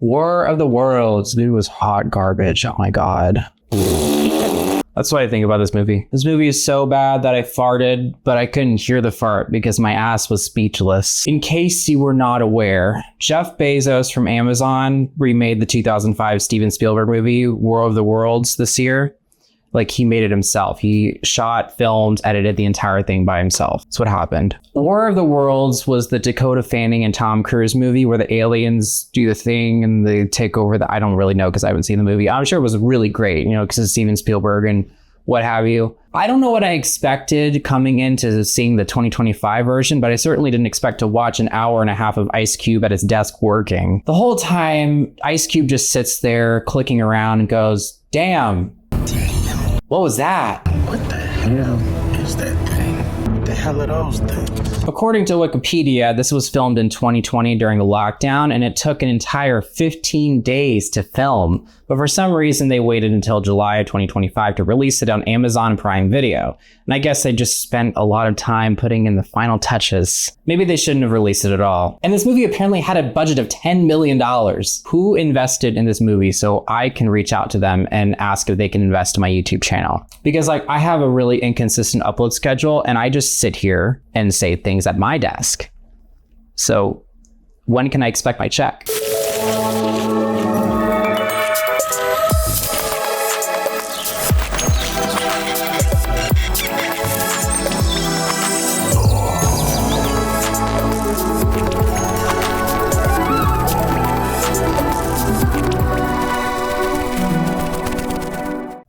War of the Worlds. This movie was hot garbage. Oh my God. That's what I think about this movie. This movie is so bad that I farted, but I couldn't hear the fart because my ass was speechless. In case you were not aware, Jeff Bezos from Amazon remade the 2005 Steven Spielberg movie, War of the Worlds, this year. Like, he made it himself. He shot, filmed, edited the entire thing by himself. That's what happened. War of the Worlds was the Dakota Fanning and Tom Cruise movie where the aliens do the thing and they take over I don't really know because I haven't seen the movie. I'm sure it was really great, because it's Steven Spielberg and what have you. I don't know what I expected coming into seeing the 2025 version, but I certainly didn't expect to watch an hour and a half of Ice Cube at his desk working. The whole time, Ice Cube just sits there clicking around and goes, damn. What was that? What the hell is that thing? What the hell are those things? According to Wikipedia, this was filmed in 2020 during the lockdown, and it took an entire 15 days to film. But for some reason, they waited until July of 2025 to release it on Amazon Prime Video. And I guess they just spent a lot of time putting in the final touches. Maybe they shouldn't have released it at all. And this movie apparently had a budget of $10 million. Who invested in this movie so I can reach out to them and ask if they can invest in my YouTube channel? Because I have a really inconsistent upload schedule and I just sit here and say things at my desk. So when can I expect my check?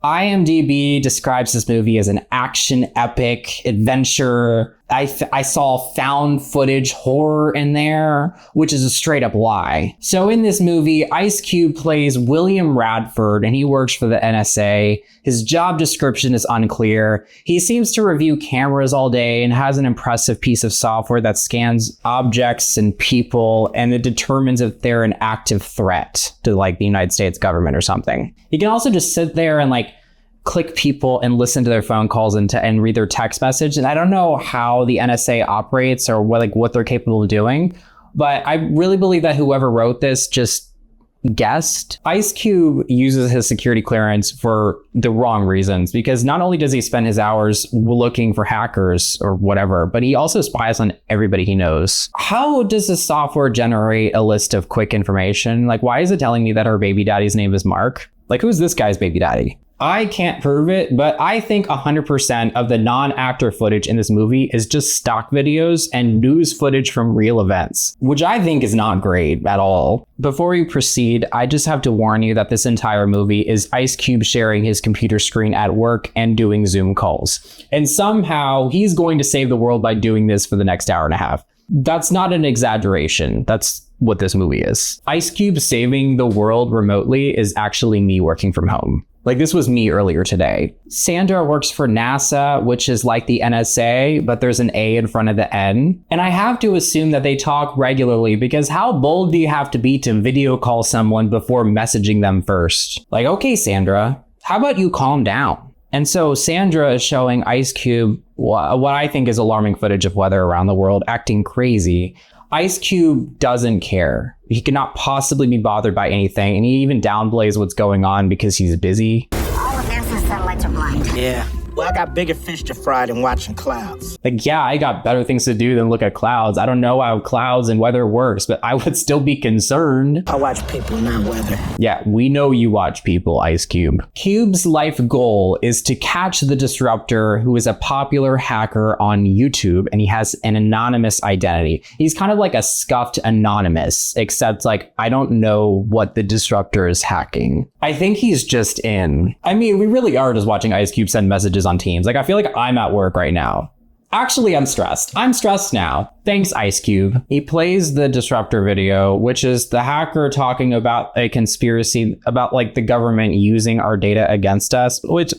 IMDb describes this movie as an action epic adventure. I saw found footage horror in there, which is a straight up lie. So in this movie, Ice Cube plays William Radford and he works for the NSA. His job description is unclear. He seems to review cameras all day and has an impressive piece of software that scans objects and people and it determines if they're an active threat to the United States government or something. He can also just sit there and click people and listen to their phone calls and read their text message. And I don't know how the NSA operates or what they're capable of doing, but I really believe that whoever wrote this just guessed. Ice Cube uses his security clearance for the wrong reasons, because not only does he spend his hours looking for hackers or whatever, but he also spies on everybody he knows. How does the software generate a list of quick information? Why is it telling me that her baby daddy's name is Mark? Who's this guy's baby daddy? I can't prove it, but I think 100% of the non-actor footage in this movie is just stock videos and news footage from real events, which I think is not great at all. Before we proceed, I just have to warn you that this entire movie is Ice Cube sharing his computer screen at work and doing Zoom calls. And somehow he's going to save the world by doing this for the next hour and a half. That's not an exaggeration. That's what this movie is. Ice Cube saving the world remotely is actually me working from home. This was me earlier today. Sandra works for NASA, which is like the NSA, but there's an A in front of the N. And I have to assume that they talk regularly, because how bold do you have to be to video call someone before messaging them first? Okay, Sandra, how about you calm down? And so Sandra is showing Ice Cube what I think is alarming footage of weather around the world, acting crazy. Ice Cube doesn't care. He cannot possibly be bothered by anything, and he even downplays what's going on because he's busy. All of NASA's satellites are blind. Yeah. Well, I got bigger fish to fry than watching clouds. Yeah, I got better things to do than look at clouds. I don't know how clouds and weather works, but I would still be concerned. I watch people, not weather. Yeah, we know you watch people, Ice Cube. Cube's life goal is to catch the disruptor, who is a popular hacker on YouTube, and he has an anonymous identity. He's kind of like a scuffed anonymous, except I don't know what the disruptor is hacking. I think he's just in. I mean, we really are just watching Ice Cube send messages on Teams. I feel like I'm at work right now. Actually, I'm stressed. I'm stressed now. Thanks, Ice Cube. He plays the disruptor video, which is the hacker talking about a conspiracy about the government using our data against us, which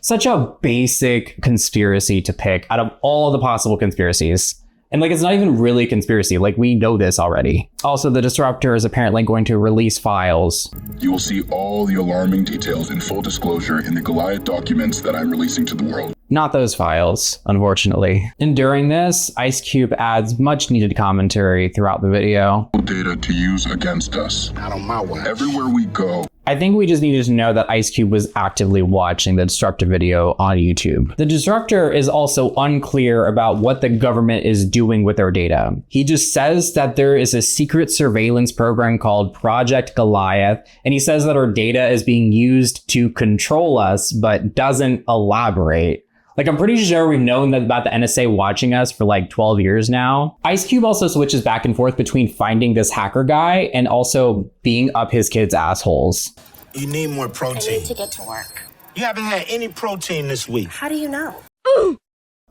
such a basic conspiracy to pick out of all the possible conspiracies. And it's not even really a conspiracy. We know this already. Also, the disruptor is apparently going to release files. You will see all the alarming details in full disclosure in the Goliath documents that I'm releasing to the world. Not those files, unfortunately. And during this, Ice Cube adds much needed commentary throughout the video. Data to use against us. Not on my watch. Everywhere we go. I think we just needed to know that Ice Cube was actively watching the Disruptor video on YouTube. The Disruptor is also unclear about what the government is doing with their data. He just says that there is a secret surveillance program called Project Goliath, and he says that our data is being used to control us, but doesn't elaborate. Like, I'm pretty sure we've known that about the NSA watching us for like 12 years now. Ice Cube also switches back and forth between finding this hacker guy and also being up his kids' assholes. You need more I protein. need to get to work. You haven't had any protein this week. How do you know?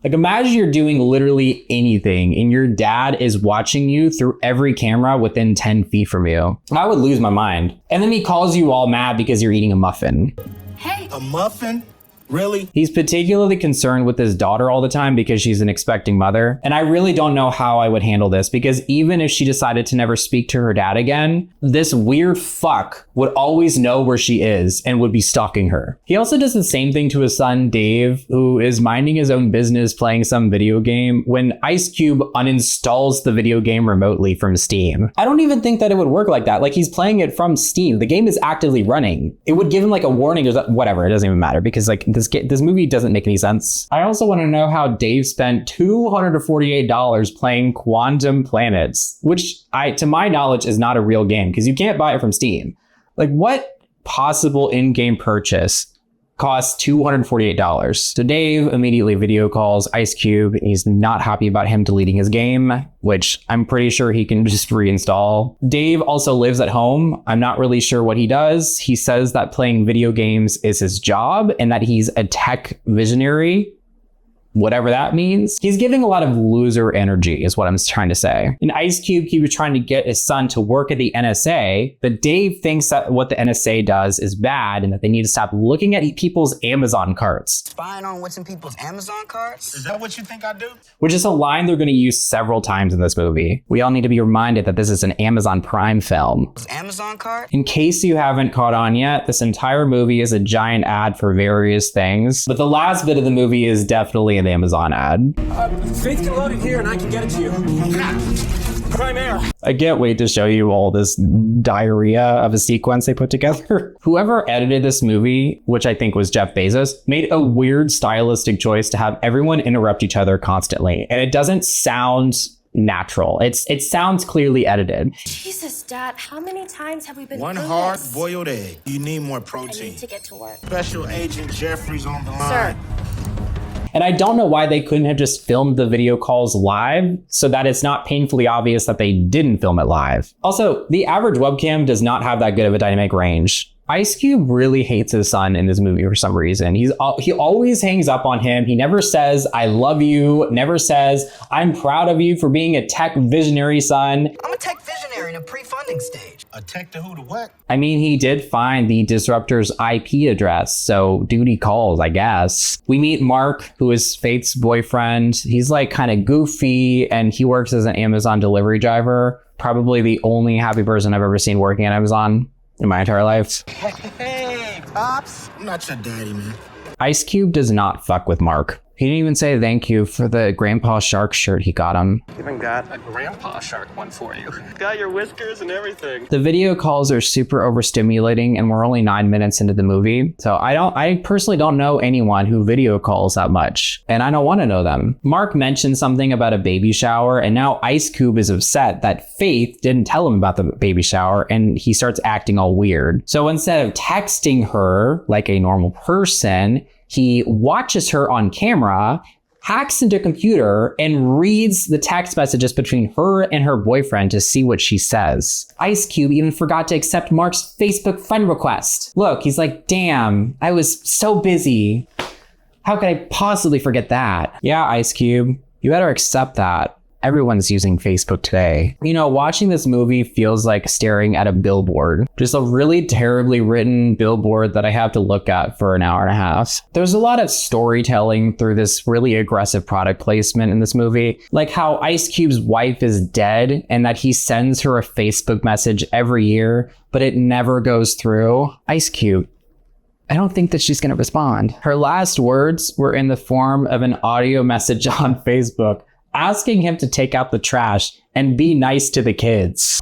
Like, imagine you're doing literally anything and your dad is watching you through every camera within 10 feet from you. I would lose my mind. And then he calls you all mad because you're eating a muffin. Hey. A muffin? Really? He's particularly concerned with his daughter all the time because she's an expecting mother. And I really don't know how I would handle this, because even if she decided to never speak to her dad again, this weird fuck would always know where she is and would be stalking her. He also does the same thing to his son, Dave, who is minding his own business playing some video game when Ice Cube uninstalls the video game remotely from Steam. I don't even think that it would work like that. Like, he's playing it from Steam. The game is actively running. It would give him like a warning or whatever. It doesn't even matter, because like this movie doesn't make any sense. I also want to know how Dave spent $248 playing Quantum Planets, which to my knowledge is not a real game because you can't buy it from Steam. Like, what possible in-game purchase costs $248? So Dave immediately video calls Ice Cube. He's not happy about him deleting his game, which I'm pretty sure he can just reinstall. Dave also lives at home. I'm not really sure what he does. He says that playing video games is his job and that he's a tech visionary. Whatever that means. He's giving a lot of loser energy is what I'm trying to say. In Ice Cube, he was trying to get his son to work at the NSA, but Dave thinks that what the NSA does is bad and that they need to stop looking at people's Amazon carts. Spying on what's in people's Amazon carts? Is that what you think I do? Which is a line they're going to use several times in this movie. We all need to be reminded that this is an Amazon Prime film. Amazon cart? In case you haven't caught on yet, this entire movie is a giant ad for various things, but the last bit of the movie is definitely an Amazon ad. Faith can load it here and I can get it to you. Prime Air. I can't wait to show you all this diarrhea of a sequence they put together. Whoever edited this movie, which I think was Jeff Bezos, made a weird stylistic choice to have everyone interrupt each other constantly. And it doesn't sound natural. It sounds clearly edited. Jesus, Dad, how many times have we been One through hard this? boiled egg. You need more I protein. need to get to work. Special Agent Jeffries on the line. Sir. And I don't know why they couldn't have just filmed the video calls live so that it's not painfully obvious that they didn't film it live. Also, the average webcam does not have that good of a dynamic range. Ice Cube really hates his son in this movie for some reason. He always hangs up on him. He never says, I love you, never says, I'm proud of you for being a tech visionary, son. I'm a tech visionary in a pre-funding stage. A tech to who to what? I mean, he did find the Disruptor's IP address, so duty calls, I guess. We meet Mark, who is Faith's boyfriend. He's like kind of goofy, and he works as an Amazon delivery driver. Probably the only happy person I've ever seen working at Amazon in my entire life. Hey, Pops. I'm not your daddy, man. Ice Cube does not fuck with Mark. He didn't even say thank you for the Grandpa Shark shirt he got him. Even got a Grandpa Shark one for you. Got your whiskers and everything. The video calls are super overstimulating, and we're only 9 minutes into the movie. So I personally don't know anyone who video calls that much, and I don't want to know them. Mark mentioned something about a baby shower, and now Ice Cube is upset that Faith didn't tell him about the baby shower, and he starts acting all weird. So instead of texting her like a normal person, he watches her on camera, hacks into a computer, and reads the text messages between her and her boyfriend to see what she says. Ice Cube even forgot to accept Mark's Facebook friend request. Look, he's like, damn, I was so busy. How could I possibly forget that? Yeah, Ice Cube, you better accept that. Everyone's using Facebook today. You know, watching this movie feels like staring at a billboard. Just a really terribly written billboard that I have to look at for an hour and a half. There's a lot of storytelling through this really aggressive product placement in this movie. Like how Ice Cube's wife is dead and that he sends her a Facebook message every year, but it never goes through. Ice Cube, I don't think that she's going to respond. Her last words were in the form of an audio message on Facebook asking him to take out the trash and be nice to the kids.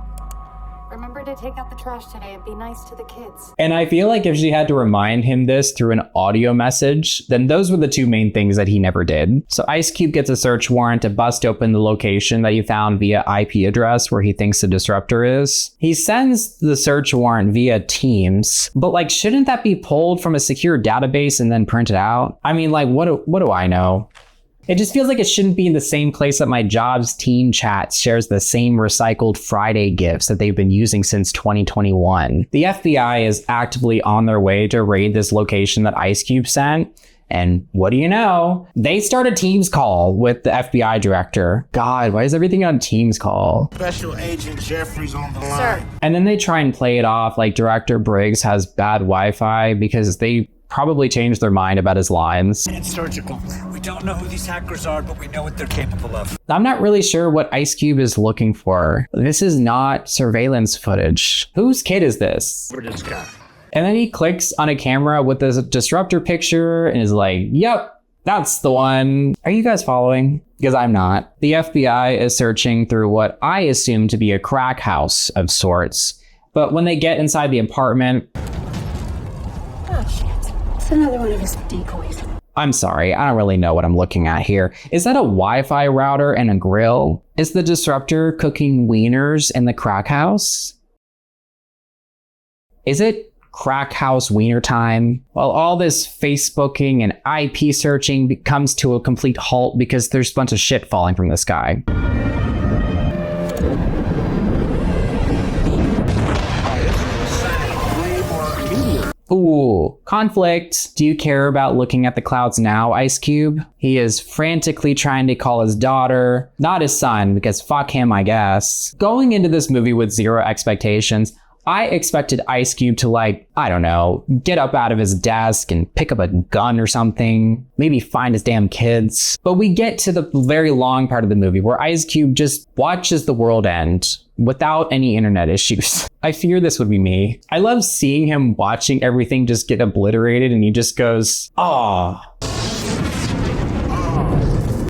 Remember to take out the trash today and be nice to the kids. And I feel like if she had to remind him this through an audio message, then those were the two main things that he never did. So Ice Cube gets a search warrant to bust open the location that he found via IP address where he thinks the disruptor is. He sends the search warrant via Teams, but like, shouldn't that be pulled from a secure database and then printed out? I mean, like, what do I know? It just feels like it shouldn't be in the same place that my job's team chat shares the same recycled Friday GIFs that they've been using since 2021. The FBI is actively on their way to raid this location that Ice Cube sent. And what do you know? They start a Teams call with the FBI director. God, why is everything on Teams call? Special Agent Jeffries on the line. Sir. And then they try and play it off like Director Briggs has bad Wi-Fi because they probably changed their mind about his lines. It's surgical. We don't know who these hackers are, but we know what they're capable of. I'm not really sure what Ice Cube is looking for. This is not surveillance footage. Whose kid is this? What this guy? And then he clicks on a camera with this disruptor picture and is like, yep, that's the one. Are you guys following? Because I'm not. The FBI is searching through what I assume to be a crack house of sorts. But when they get inside the apartment, Oh, shit. It's another one of his decoys. I'm sorry, I don't really know what I'm looking at here. Is that a Wi-Fi router and a grill? Is the disruptor cooking wieners in the crack house? Is it crack house wiener time? Well, all this Facebooking and IP searching comes to a complete halt because there's a bunch of shit falling from the sky. Ooh, conflict. Do you care about looking at the clouds now, Ice Cube? He is frantically trying to call his daughter, not his son, because fuck him, I guess. Going into this movie with zero expectations, I expected Ice Cube to, like, I don't know, get up out of his desk and pick up a gun or something, maybe find his damn kids. But we get to the very long part of the movie where Ice Cube just watches the world end without any internet issues. I fear this would be me. I love seeing him watching everything just get obliterated and he just goes, "Aw."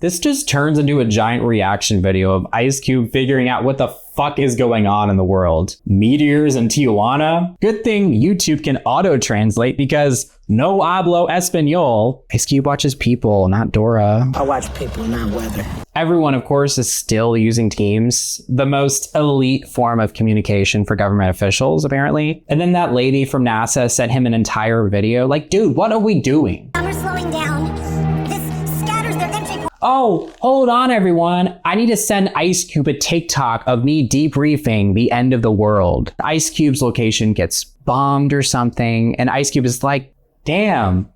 This just turns into a giant reaction video of Ice Cube figuring out what the fuck is going on in the world. Meteors in Tijuana? Good thing YouTube can auto-translate because no hablo español. Ice Cube watches people, not Dora. I watch people, not weather. Everyone, of course, is still using Teams, the most elite form of communication for government officials, apparently. And then that lady from NASA sent him an entire video. Like, dude, what are we doing? We're slowing down. This scatters their entry. Oh, hold on, everyone. I need to send Ice Cube a TikTok of me debriefing the end of the world. Ice Cube's location gets bombed or something, and Ice Cube is like, damn.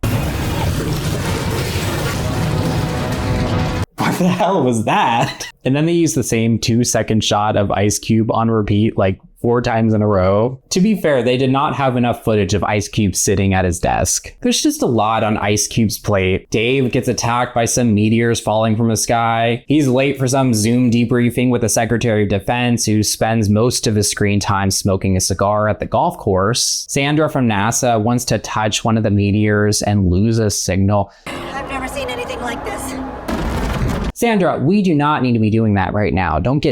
What the hell was that? And then they use the same 2-second shot of Ice Cube on repeat like 4 times in a row. To be fair, they did not have enough footage of Ice Cube sitting at his desk. There's just a lot on Ice Cube's plate. Dave gets attacked by some meteors falling from the sky. He's late for some Zoom debriefing with the Secretary of Defense, who spends most of his screen time smoking a cigar at the golf course. Sandra from NASA wants to touch one of the meteors and lose a signal. I've never seen anything like this. Sandra, we do not need to be doing that right now. Don't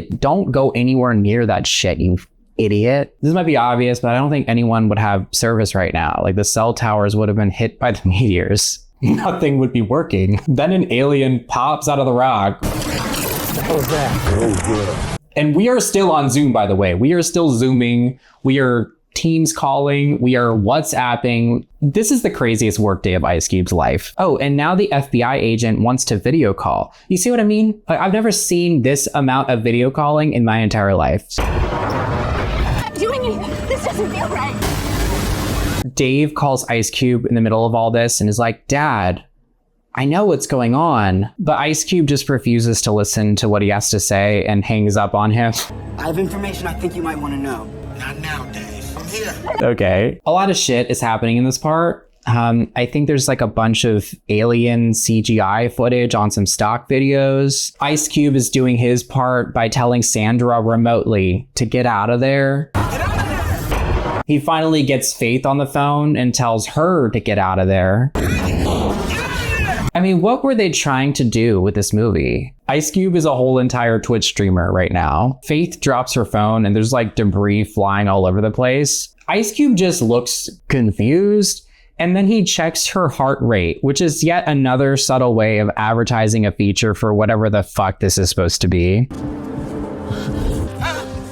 go anywhere near that shit, you idiot. This might be obvious, but I don't think anyone would have service right now. Like, the cell towers would have been hit by the meteors. Nothing would be working. Then an alien pops out of the rock. What was that? And we are still on Zoom, by the way. We are still Zooming. We are Teams calling. We are WhatsApping. This is the craziest workday of Ice Cube's life. Oh, and now the FBI agent wants to video call. You see what I mean? Like, I've never seen this amount of video calling in my entire life. I'm doing it. This doesn't feel right. Dave calls Ice Cube in the middle of all this and is like, Dad, I know what's going on. But Ice Cube just refuses to listen to what he has to say and hangs up on him. I have information I think you might want to know. Not now, Dave. I'm here. Okay. A lot of shit is happening in this part. I think there's like a bunch of alien CGI footage on some stock videos. Ice Cube is doing his part by telling Sandra remotely to get out of there. He finally gets Faith on the phone and tells her to get out of there. I mean, what were they trying to do with this movie? Ice Cube is a whole entire Twitch streamer right now. Faith drops her phone and there's like debris flying all over the place. Ice Cube just looks confused. And then he checks her heart rate, which is yet another subtle way of advertising a feature for whatever the fuck this is supposed to be.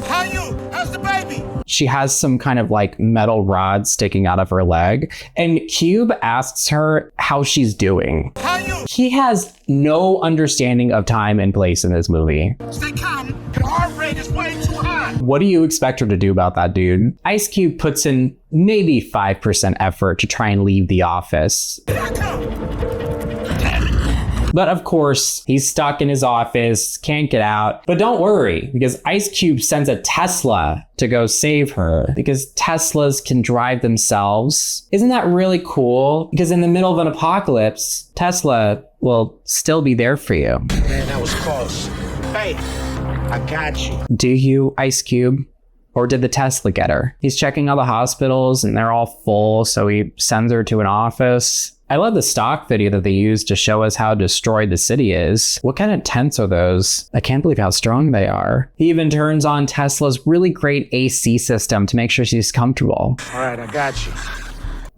How you? How's the baby? She has some kind of like metal rod sticking out of her leg. And Cube asks her how she's doing. How you? He has no understanding of time and place in this movie. Stay calm. Your heart rate is way too high. What do you expect her to do about that, dude? Ice Cube puts in maybe 5% effort to try and leave the office. But of course, he's stuck in his office, can't get out. But don't worry, because Ice Cube sends a Tesla to go save her, because Teslas can drive themselves. Isn't that really cool? Because in the middle of an apocalypse, Tesla will still be there for you. Man, that was close. Hey, I got you. Do you, Ice Cube? Or did the Tesla get her? He's checking all the hospitals and they're all full, so he sends her to an office. I love the stock video that they used to show us how destroyed the city is. What kind of tents are those? I can't believe how strong they are. He even turns on Tesla's really great AC system to make sure she's comfortable. All right, I got you.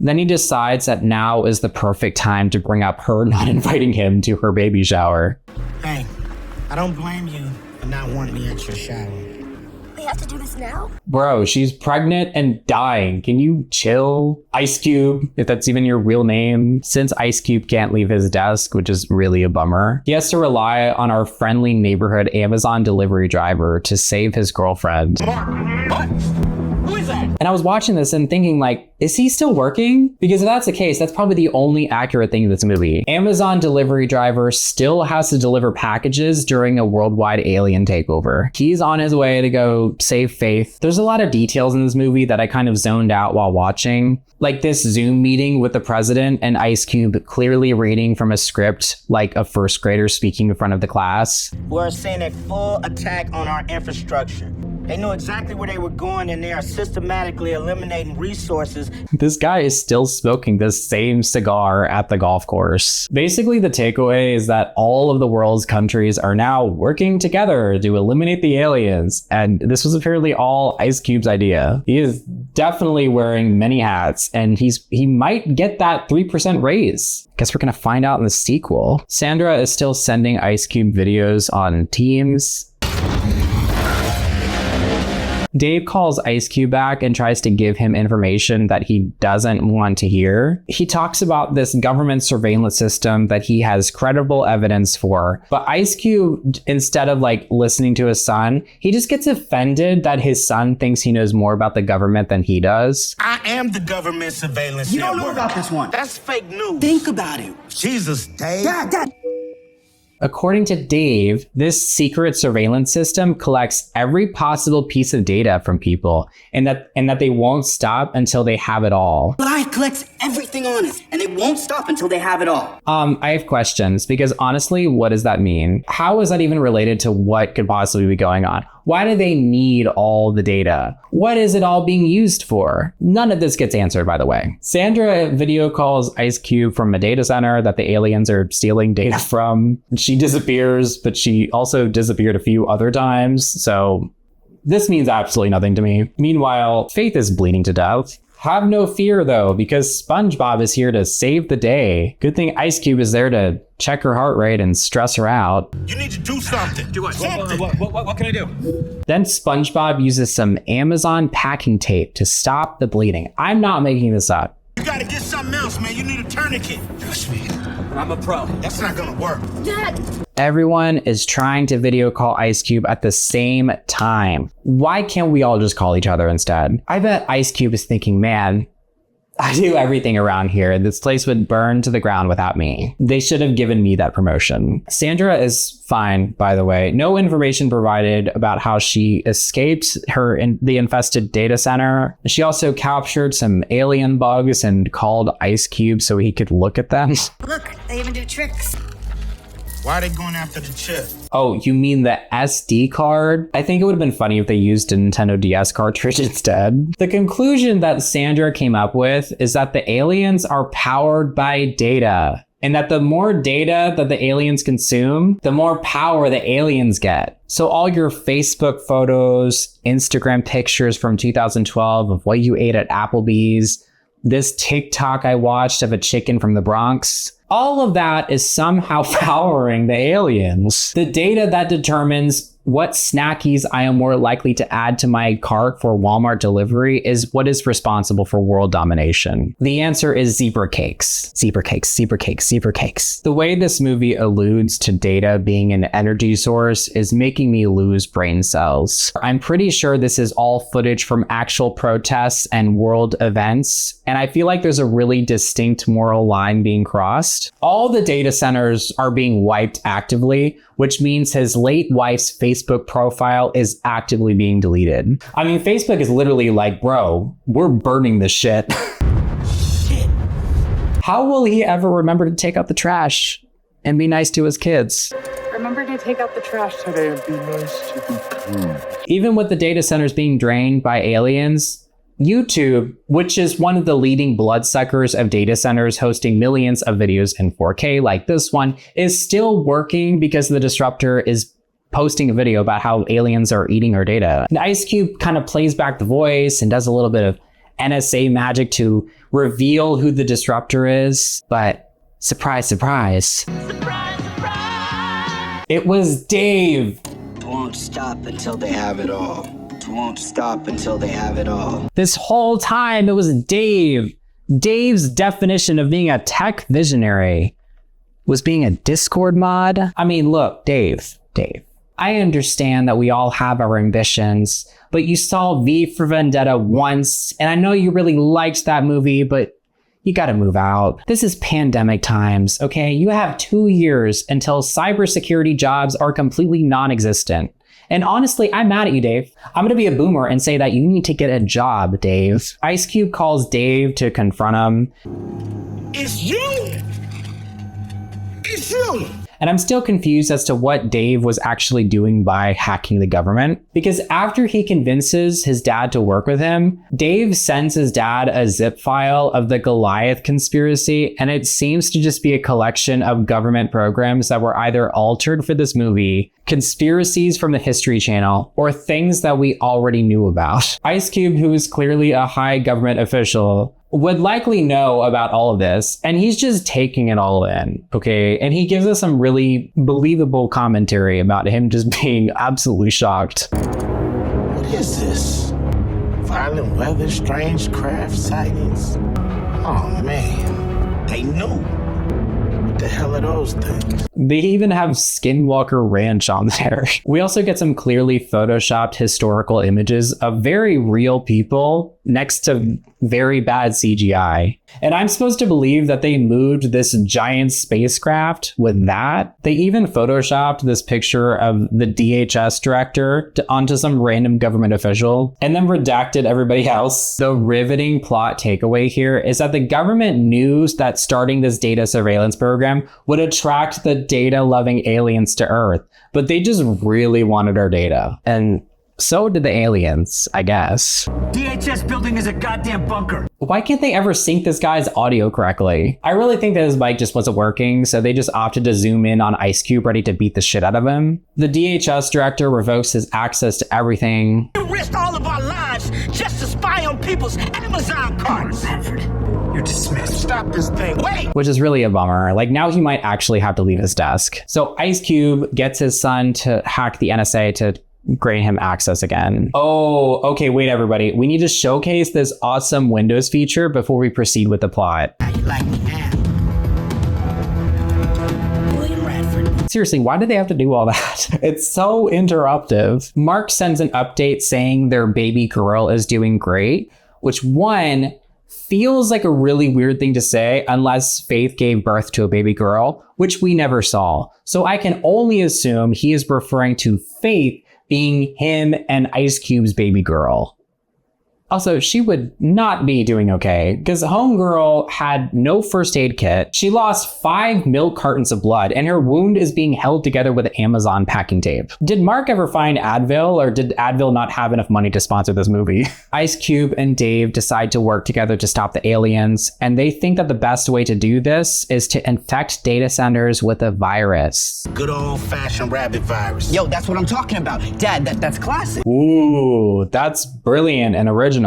Then he decides that now is the perfect time to bring up her not inviting him to her baby shower. Hey, I don't blame you for not wanting the extra shower. We have to do this now? Bro, she's pregnant and dying. Can you chill? Ice Cube, if that's even your real name. Since Ice Cube can't leave his desk, which is really a bummer, he has to rely on our friendly neighborhood Amazon delivery driver to save his girlfriend. What? Who is that? And I was watching this and thinking like, is he still working? Because if that's the case, that's probably the only accurate thing in this movie. Amazon delivery driver still has to deliver packages during a worldwide alien takeover. He's on his way to go save Faith. There's a lot of details in this movie that I kind of zoned out while watching. Like this Zoom meeting with the president and Ice Cube clearly reading from a script like a first grader speaking in front of the class. We're seeing a full attack on our infrastructure. They know exactly where they were going and they are systematically eliminating resources. This guy is still smoking the same cigar at the golf course. Basically, the takeaway is that all of the world's countries are now working together to eliminate the aliens. And this was apparently all Ice Cube's idea. He is definitely wearing many hats and he might get that 3% raise. Guess we're gonna find out in the sequel. Sandra is still sending Ice Cube videos on Teams. Dave calls Ice Cube back and tries to give him information that he doesn't want to hear. He talks about this government surveillance system that he has credible evidence for, but Ice Cube, instead of like listening to his son, he just gets offended that his son thinks he knows more about the government than he does. I am the government surveillance You network. don't know about this one. That's fake news. Think about it. Jesus, Dave. Dad. According to Dave, this secret surveillance system collects every possible piece of data from people and that they won't stop until they have it all. But I collect everything on it, and they won't stop until they have it all. I have questions because honestly, what does that mean? How is that even related to what could possibly be going on? Why do they need all the data? What is it all being used for? None of this gets answered, by the way. Sandra video calls Ice Cube from a data center that the aliens are stealing data from. She disappears, but she also disappeared a few other times, so this means absolutely nothing to me. Meanwhile, Faith is bleeding to death. Have no fear though, because SpongeBob is here to save the day. Good thing Ice Cube is there to check her heart rate and stress her out. You need to do something. Do what? Something. What can I do? Then SpongeBob uses some Amazon packing tape to stop the bleeding. I'm not making this up. You gotta get something else, man. You need a tourniquet. Trust me. I'm a pro. That's not gonna work. Dad! Everyone is trying to video call Ice Cube at the same time. Why can't we all just call each other instead? I bet Ice Cube is thinking, man, I do everything around here. This place would burn to the ground without me. They should have given me that promotion. Sandra is fine, by the way. No information provided about how she escaped the infested data center. She also captured some alien bugs and called Ice Cube so he could look at them. Look, they even do tricks. Why are they going after the chip? Oh, you mean the SD card? I think it would have been funny if they used a Nintendo DS cartridge instead. The conclusion that Sandra came up with is that the aliens are powered by data, and that the more data that the aliens consume, the more power the aliens get. So all your Facebook photos, Instagram pictures from 2012 of what you ate at Applebee's, this TikTok I watched of a chicken from the Bronx, all of that is somehow powering the aliens. The data that determines what snackies I am more likely to add to my cart for Walmart delivery is what is responsible for world domination. The answer is zebra cakes. Zebra cakes, zebra cakes, zebra cakes. The way this movie alludes to data being an energy source is making me lose brain cells. I'm pretty sure this is all footage from actual protests and world events, and I feel like there's a really distinct moral line being crossed. All the data centers are being wiped actively, which means his late wife's Facebook profile is actively being deleted. I mean, Facebook is literally like, bro, we're burning this shit. Shit. How will he ever remember to take out the trash and be nice to his kids? Remember to take out the trash today and be nice to the kids. Even with the data centers being drained by aliens, YouTube, which is one of the leading bloodsuckers of data centers hosting millions of videos in 4K like this one, is still working because the disruptor is posting a video about how aliens are eating our data. And Ice Cube kind of plays back the voice and does a little bit of NSA magic to reveal who the disruptor is, but surprise, surprise. Surprise, surprise! It was Dave. Won't stop until they have it all. Won't stop until they have it all. This whole time it was Dave. Dave's definition of being a tech visionary was being a Discord mod. I mean, look, Dave. I understand that we all have our ambitions, but you saw V for Vendetta once, and I know you really liked that movie, but you gotta move out. This is pandemic times, okay? You have 2 years until cybersecurity jobs are completely non-existent. And honestly, I'm mad at you, Dave. I'm gonna be a boomer and say that you need to get a job, Dave. Ice Cube calls Dave to confront him. It's you! It's you! And I'm still confused as to what Dave was actually doing by hacking the government. Because after he convinces his dad to work with him, Dave sends his dad a zip file of the Goliath conspiracy, and it seems to just be a collection of government programs that were either altered for this movie, conspiracies from the History Channel, or things that we already knew about. Ice Cube, who is clearly a high government official, would likely know about all of this, and he's just taking it all in, okay? And he gives us some really believable commentary about him just being absolutely shocked. What is this? Violent weather, strange craft sightings. Oh man, They knew. what the hell are those things? They even have Skinwalker Ranch on there. We also get some clearly photoshopped historical images of very real people next to very bad CGI. And I'm supposed to believe that they moved this giant spacecraft with that. They even photoshopped this picture of the DHS director onto some random government official and then redacted everybody else. The riveting plot takeaway here is that the government knew that starting this data surveillance program would attract the data-loving aliens to Earth, but they just really wanted our data. And so did the aliens, I guess. DHS building is a goddamn bunker. Why can't they ever sync this guy's audio correctly? I really think that his mic just wasn't working, so they just opted to zoom in on Ice Cube ready to beat the shit out of him. The DHS director revokes his access to everything. You risked all of our lives just to spy on people's Amazon carts. You're dismissed. Stop this thing. Wait! Which is really a bummer. Like, now he might actually have to leave his desk. So Ice Cube gets his son to hack the NSA to grant him access again. Oh, okay, wait everybody. We need to showcase this awesome Windows feature before we proceed with the plot. How you like me now? William Radford. Seriously, why did they have to do all that? It's so interruptive. Mark sends an update saying their baby girl is doing great, which one feels like a really weird thing to say unless Faith gave birth to a baby girl, which we never saw. So I can only assume he is referring to Faith being him and Ice Cube's baby girl. Also, she would not be doing okay because Homegirl had no first aid kit. She lost 5 milk cartons of blood and her wound is being held together with Amazon packing tape. Did Mark ever find Advil, or did Advil not have enough money to sponsor this movie? Ice Cube and Dave decide to work together to stop the aliens, and they think that the best way to do this is to infect data centers with a virus. Good old-fashioned rabbit virus. Yo, that's what I'm talking about. Dad, that's classic. Ooh, that's brilliant and original.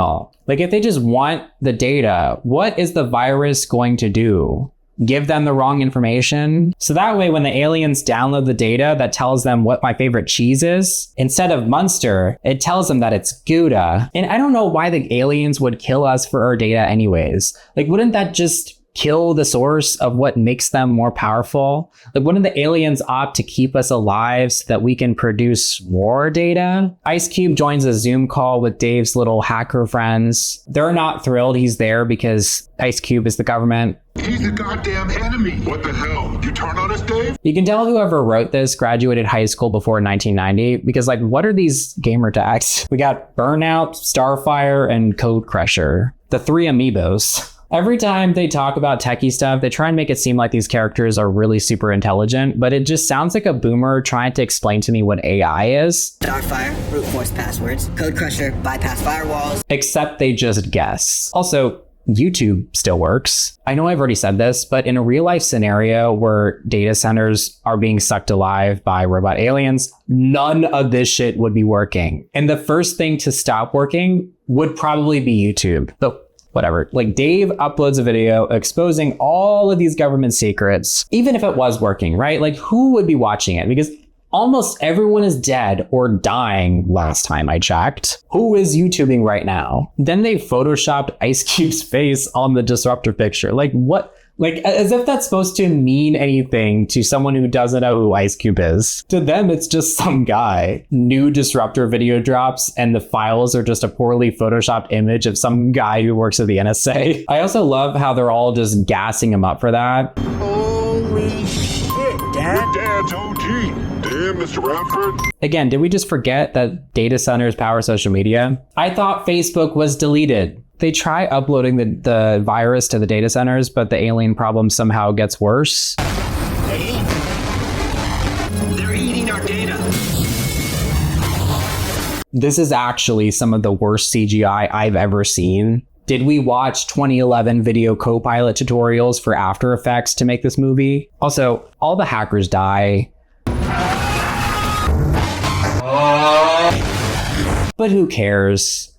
Like, if they just want the data, what is the virus going to do? Give them the wrong information? So that way, when the aliens download the data that tells them what my favorite cheese is, instead of Munster, it tells them that it's Gouda. And I don't know why the aliens would kill us for our data anyways. Like, wouldn't that just kill the source of what makes them more powerful? Like, wouldn't the aliens opt to keep us alive so that we can produce more data? Ice Cube joins a Zoom call with Dave's little hacker friends. They're not thrilled he's there because Ice Cube is the government. He's the goddamn enemy. What the hell? You turn on us, Dave? You can tell whoever wrote this graduated high school before 1990 because, like, what are these gamer tags? We got Burnout, Starfire, and Code Crusher. The 3 amiibos. Every time they talk about techie stuff, they try and make it seem like these characters are really super intelligent, but it just sounds like a boomer trying to explain to me what AI is. Starfire, brute force passwords. Code Crusher, bypass firewalls. Except they just guess. Also, YouTube still works. I know I've already said this, but in a real life scenario where data centers are being sucked alive by robot aliens, none of this shit would be working. And the first thing to stop working would probably be YouTube. But whatever. Like, Dave uploads a video exposing all of these government secrets, even if it was working, right? Like, who would be watching it? Because almost everyone is dead or dying last time I checked. Who is YouTubing right now? Then they photoshopped Ice Cube's face on the disruptor picture. Like, what? Like, as if that's supposed to mean anything to someone who doesn't know who Ice Cube is. To them, it's just some guy. New disruptor video drops, and the files are just a poorly photoshopped image of some guy who works at the NSA. I also love how they're all just gassing him up for that. Holy shit, Dad. Dad's OG. Damn, Mr. Radford. Again, did we just forget that data centers power social media? I thought Facebook was deleted. They try uploading the virus to the data centers, but the alien problem somehow gets worse. Hey, they're eating our data. This is actually some of the worst CGI I've ever seen. Did we watch 2011 video Copilot tutorials for After Effects to make this movie? Also, all the hackers die. But who cares?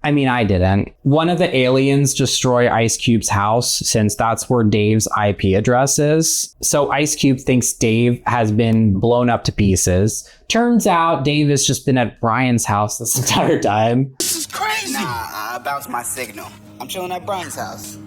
I mean, I didn't. One of the aliens destroy Ice Cube's house since that's where Dave's IP address is. So Ice Cube thinks Dave has been blown up to pieces. Turns out Dave has just been at Brian's house this entire time. This is crazy. Nah, I bounced my signal. I'm chilling at Brian's house.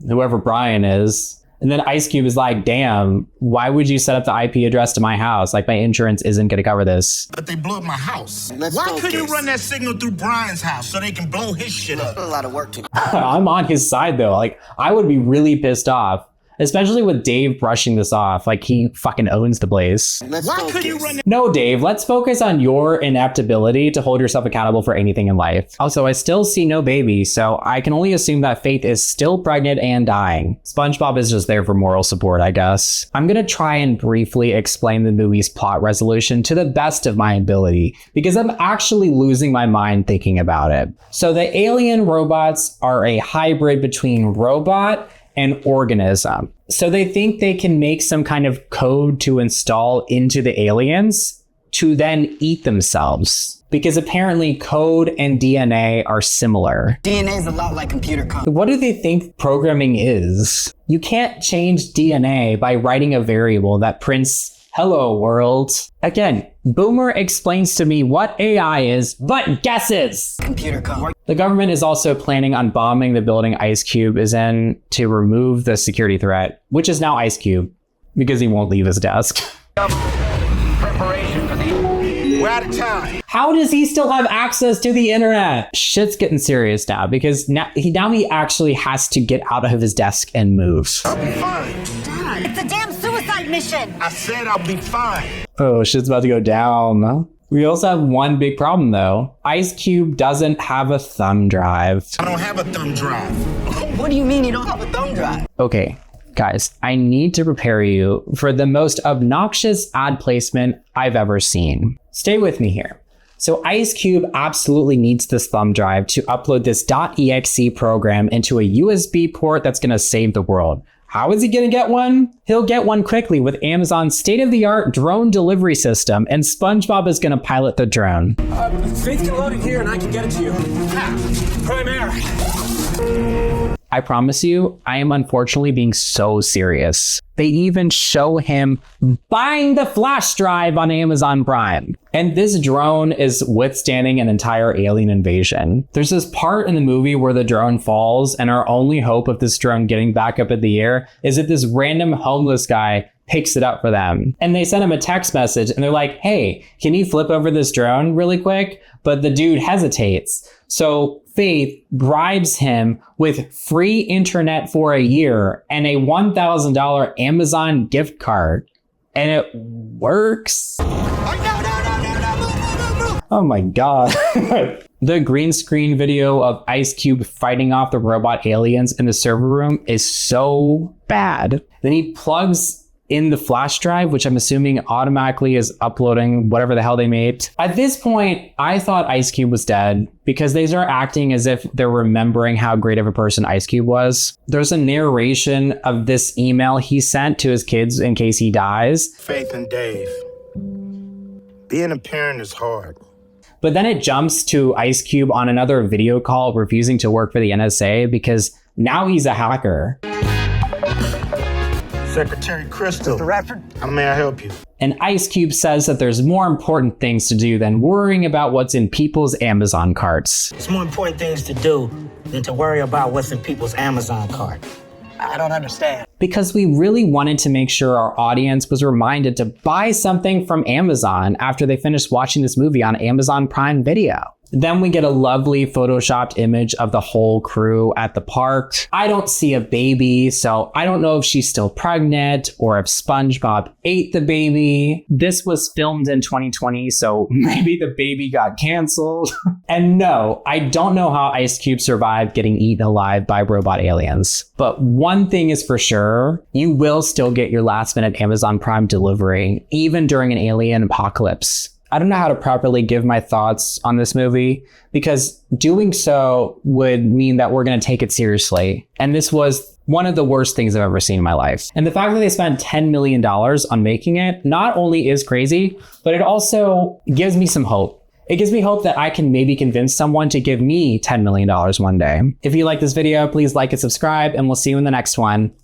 Whoever Brian is. And then Ice Cube is like, damn, why would you set up the IP address to my house? Like, my insurance isn't going to cover this. But they blew up my house. Let's Why focus. couldn't you run that signal through Brian's house so they can blow his shit up? A lot of work to do. I'm on his side, though. Like, I would be really pissed off. Especially with Dave brushing this off, like he fucking owns the place. Why could you run? No, Dave, let's focus on your ineptability to hold yourself accountable for anything in life. Also, I still see no baby, so I can only assume that Faith is still pregnant and dying. SpongeBob is just there for moral support, I guess. I'm gonna try and briefly explain the movie's plot resolution to the best of my ability, because I'm actually losing my mind thinking about it. So the alien robots are a hybrid between robot and organism. So they think they can make some kind of code to install into the aliens to then eat themselves. Because apparently code and DNA are similar. DNA is a lot like computer code. What do they think programming is? You can't change DNA by writing a variable that prints "Hello world." Again, Boomer explains to me what AI is, but guesses! Computer code. The government is also planning on bombing the building Ice Cube is in to remove the security threat, which is now Ice Cube, because he won't leave his desk. Preparation for the... We're out of time. How does he still have access to the internet? Shit's getting serious now, because now he actually has to get out of his desk and move. I'll be fine. It's a damn suicide mission. I said I'll be fine. Oh, shit's about to go down. We also have one big problem though. Ice Cube doesn't have a thumb drive. I don't have a thumb drive. What do you mean you don't have a thumb drive? Okay, guys, I need to prepare you for the most obnoxious ad placement I've ever seen. Stay with me here. So Ice Cube absolutely needs this thumb drive to upload this .exe program into a USB port that's gonna save the world. How is he gonna get one? He'll get one quickly with Amazon's state-of-the-art drone delivery system, and SpongeBob is gonna pilot the drone. Faith can load it here and I can get it to you. Prime Air. I promise you, I am unfortunately being so serious. They even show him buying the flash drive on Amazon Prime. And this drone is withstanding an entire alien invasion. There's this part in the movie where the drone falls, and our only hope of this drone getting back up in the air is that this random homeless guy picks it up for them. And they send him a text message and they're like, hey, can you flip over this drone really quick? But the dude hesitates. So Faith bribes him with free internet for a year and a $1,000 Amazon gift card. And it works. Oh my God. The green screen video of Ice Cube fighting off the robot aliens in the server room is so bad. Then he plugs in the flash drive, which I'm assuming automatically is uploading whatever the hell they made. At this point, I thought Ice Cube was dead because they start acting as if they're remembering how great of a person Ice Cube was. There's a narration of this email he sent to his kids in case he dies. Faith and Dave. Being a parent is hard. But then it jumps to Ice Cube on another video call refusing to work for the NSA because now he's a hacker. Secretary Crystal. Mr. Radford? How may I help you? And Ice Cube says that there's more important things to do than worrying about what's in people's Amazon carts. There's more important things to do than to worry about what's in people's Amazon cart. I don't understand. Because we really wanted to make sure our audience was reminded to buy something from Amazon after they finished watching this movie on Amazon Prime Video. Then we get a lovely photoshopped image of the whole crew at the park. I don't see a baby, so I don't know if she's still pregnant or if SpongeBob ate the baby. This was filmed in 2020, so maybe the baby got canceled. And no, I don't know how Ice Cube survived getting eaten alive by robot aliens. But one thing is for sure, you will still get your last minute Amazon Prime delivery, even during an alien apocalypse. I don't know how to properly give my thoughts on this movie because doing so would mean that we're going to take it seriously. And this was one of the worst things I've ever seen in my life. And the fact that they spent $10 million on making it not only is crazy, but it also gives me some hope. It gives me hope that I can maybe convince someone to give me $10 million one day. If you like this video, please like and subscribe, and we'll see you in the next one.